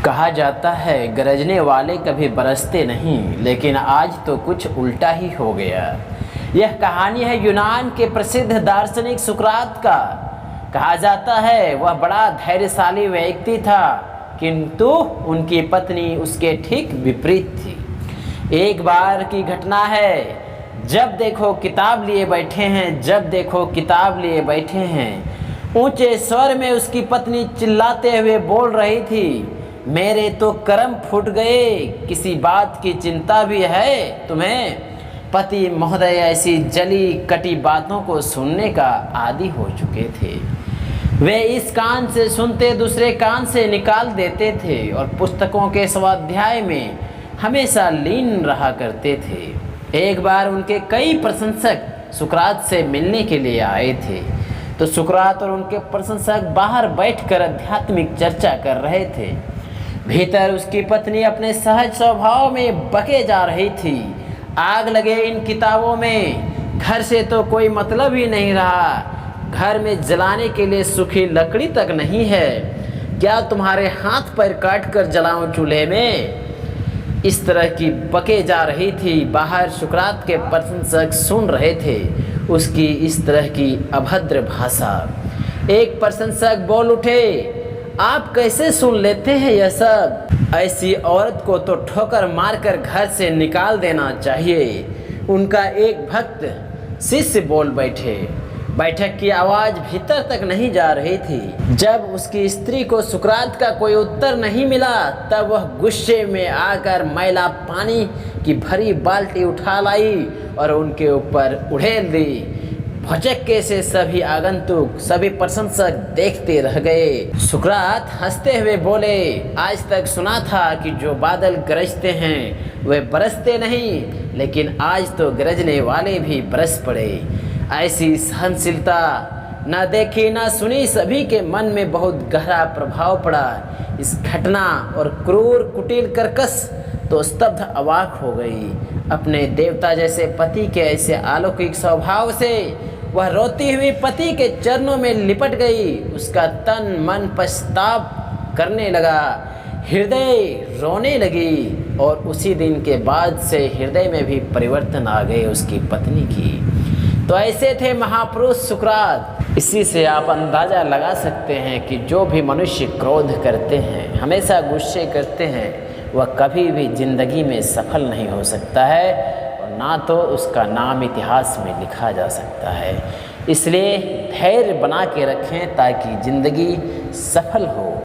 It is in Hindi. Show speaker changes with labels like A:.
A: कहा जाता है गरजने वाले कभी बरसते नहीं, लेकिन आज तो कुछ उल्टा ही हो गया। यह कहानी है यूनान के प्रसिद्ध दार्शनिक सुकरात का। कहा जाता है वह बड़ा धैर्यशाली व्यक्ति था, किंतु उनकी पत्नी उसके ठीक विपरीत थी। एक बार की घटना है, जब देखो किताब लिए बैठे हैं, जब देखो किताब लिए बैठे हैं। ऊंचे स्वर में उसकी पत्नी चिल्लाते हुए बोल रही थी, मेरे तो कर्म फूट गए, किसी बात की चिंता भी है तुम्हें? पति महोदय ऐसी जली कटी बातों को सुनने का आदी हो चुके थे। वे इस कान से सुनते दूसरे कान से निकाल देते थे और पुस्तकों के स्वाध्याय में हमेशा लीन रहा करते थे। एक बार उनके कई प्रशंसक सुकरात से मिलने के लिए आए थे, तो सुकरात और उनके प्रशंसक बाहर बैठकर आध्यात्मिक चर्चा कर रहे थे। भीतर उसकी पत्नी अपने सहज स्वभाव में बके जा रही थी। आग लगे इन किताबों में, घर से तो कोई मतलब ही नहीं रहा। घर में जलाने के लिए सूखी लकड़ी तक नहीं है। क्या तुम्हारे हाथ पैर काट कर जलाऊं चूल्हे में? इस तरह की बके जा रही थी। बाहर सुकरात के प्रशंसक सुन रहे थे उसकी इस तरह की अभद्र भाषा। एक प्रशंसक बोल उठे, आप कैसे सुन लेते हैं यह सब? ऐसी औरत को तो ठोकर मारकर घर से निकाल देना चाहिए। उनका एक भक्त शिष्य बोल बैठे। बैठक की आवाज़ भीतर तक नहीं जा रही थी। जब उसकी स्त्री को सुकरात का कोई उत्तर नहीं मिला, तब वह गुस्से में आकर मैला पानी की भरी बाल्टी उठा लाई और उनके ऊपर उड़ेल दी। भौचक्के से सभी आगंतुक, सभी प्रशंसक देखते रह गए। सुकरात हंसते हुए बोले, आज तक सुना था कि जो बादल गरजते हैं वे बरसते नहीं, लेकिन आज तो गरजने वाले भी बरस पड़े। ऐसी सहनशीलता न देखी न सुनी, सभी के मन में बहुत गहरा प्रभाव पड़ा। इस घटना और क्रूर कुटिल कर्कश तो स्तब्ध अवाक हो गई। अपने देवता जैसे पति के ऐसे अलौकिक स्वभाव से वह रोती हुई पति के चरणों में लिपट गई। उसका तन मन पश्चाताप करने लगा, हृदय रोने लगी, और उसी दिन के बाद से हृदय में भी परिवर्तन आ गए उसकी पत्नी की। तो ऐसे थे महापुरुष सुकरात। इसी से आप अंदाज़ा लगा सकते हैं कि जो भी मनुष्य क्रोध करते हैं, हमेशा गुस्से करते हैं, वह कभी भी जिंदगी में सफल नहीं हो सकता है, और ना तो उसका नाम इतिहास में लिखा जा सकता है। इसलिए धैर्य बना के रखें ताकि ज़िंदगी सफल हो।